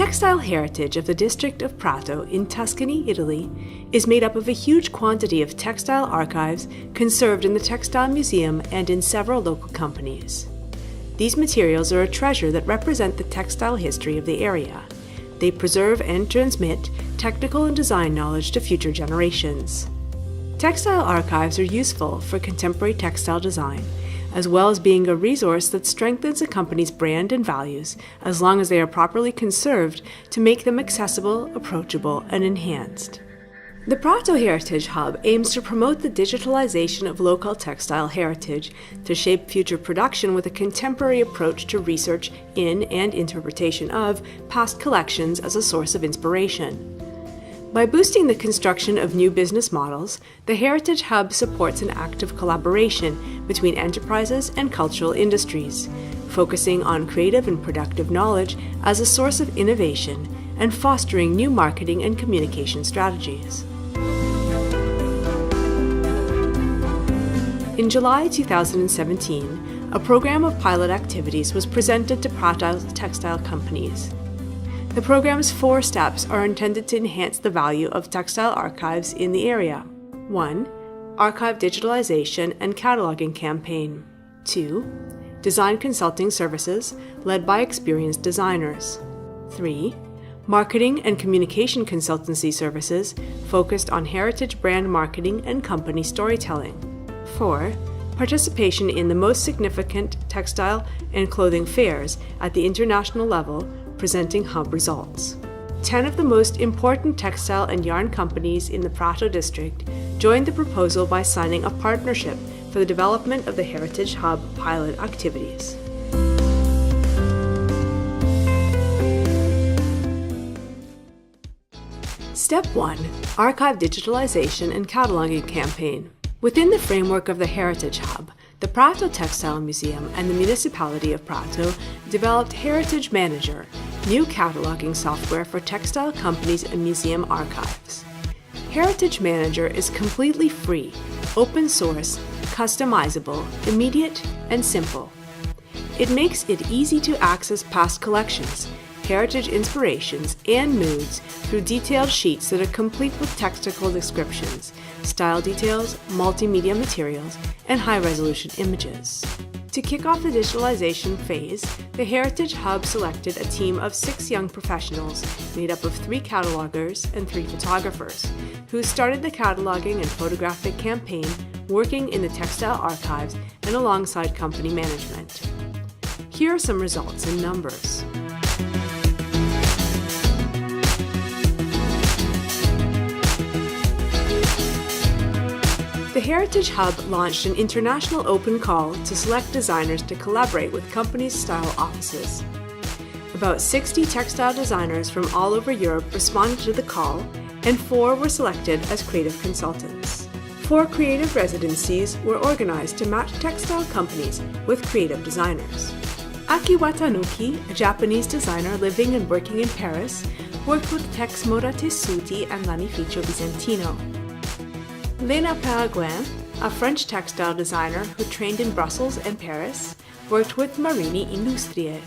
textile heritage of the district of Prato in Tuscany, Italy, is made up of a huge quantity of textile archives conserved in the Textile Museum and in several local companies. These materials are a treasure that represent the textile history of the area. They preserve and transmit technical and design knowledge to future generations. Textile archives are useful for contemporary textile design, as well as being a resource that strengthens a company's brand and values as long as they are properly conserved to make them accessible, approachable, and enhanced. The Prato Heritage Hub aims to promote the digitalization of local textile heritage, to shape future production with a contemporary approach to research in and interpretation of past collections as a source of inspiration. By boosting the construction of new business models, the Heritage Hub supports an active collaboration between enterprises and cultural industries, focusing on creative and productive knowledge as a source of innovation and fostering new marketing and communication strategies. In July 2017, a program of pilot activities was presented to Prato textile companies. The program's 4 steps are intended to enhance the value of textile archives in the area. 1. Archive digitalization and cataloging campaign. 2. Design consulting services led by experienced designers. 3. Marketing and communication consultancy services focused on heritage brand marketing and company storytelling. 4. Participation in the most significant textile and clothing fairs at the international level, presenting hub results. 10 of the most important textile and yarn companies in the Prato district joined the proposal by signing a partnership for the development of the Heritage Hub pilot activities. Step 1. Archive digitalization and cataloging campaign. Within the framework of the Heritage Hub, the Prato Textile Museum and the Municipality of Prato developed Heritage Manager, new cataloging software for textile companies and museum archives. Heritage Manager is completely free, open source, customizable, immediate, and simple. It makes it easy to access past collections, heritage inspirations, and moods through detailed sheets that are complete with technical descriptions, style details, multimedia materials, and high-resolution images. To kick off the digitalization phase, the Heritage Hub selected a team of 6 young professionals made up of 3 catalogers and 3 photographers, who started the cataloging and photographic campaign working in the textile archives and alongside company management. Here are some results in numbers. The Heritage Hub launched an international open call to select designers to collaborate with companies' style offices. About 60 textile designers from all over Europe responded to the call, and 4 were selected as creative consultants. 4 creative residencies were organized to match textile companies with creative designers. Aki Watanuki, a Japanese designer living and working in Paris, worked with Tex Moda Tessuti and Lanificio Vicentino. Lena Paraguin, a French textile designer who trained in Brussels and Paris, worked with Marini Industriale.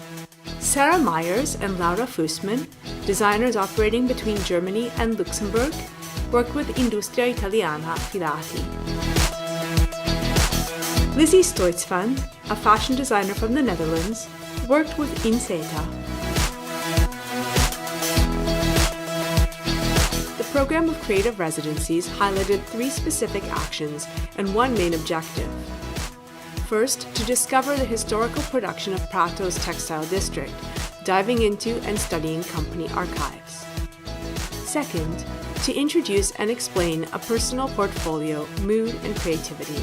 Sarah Myers and Laura Fussman, designers operating between Germany and Luxembourg, worked with Industria Italiana Filati. Lizzie Stoitsvan, a fashion designer from the Netherlands, worked with Inseta. The program of creative residencies highlighted 3 specific actions and 1 main objective. First, to discover the historical production of Prato's textile district, diving into and studying company archives. Second, to introduce and explain a personal portfolio, mood, and creativity.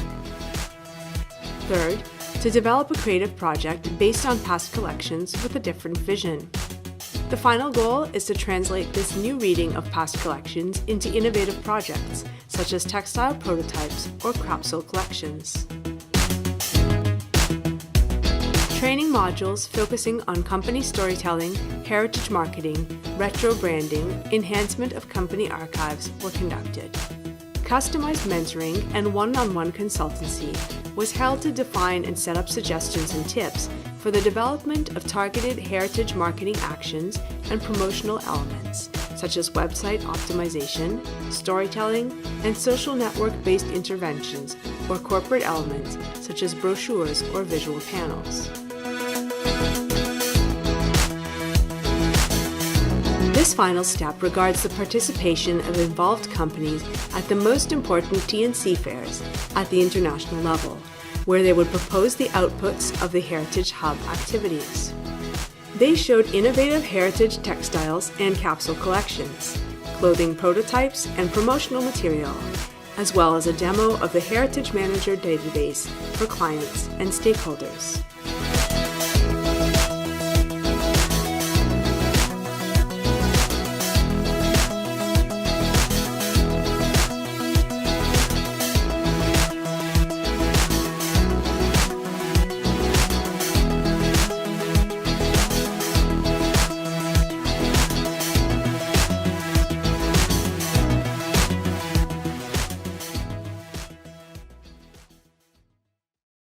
Third, to develop a creative project based on past collections with a different vision. The final goal is to translate this new reading of past collections into innovative projects, such as textile prototypes or capsule collections. Training modules focusing on company storytelling, heritage marketing, retro branding, enhancement of company archives were conducted. Customized mentoring and one-on-one consultancy was held to define and set up suggestions and tips for the development of targeted heritage marketing actions and promotional elements, such as website optimization, storytelling, and social network-based interventions, or corporate elements, such as brochures or visual panels. This final step regards the participation of involved companies at the most important T&C fairs at the international level, where they would propose the outputs of the Heritage Hub activities. They showed innovative heritage textiles and capsule collections, clothing prototypes and promotional material, as well as a demo of the Heritage Manager database for clients and stakeholders.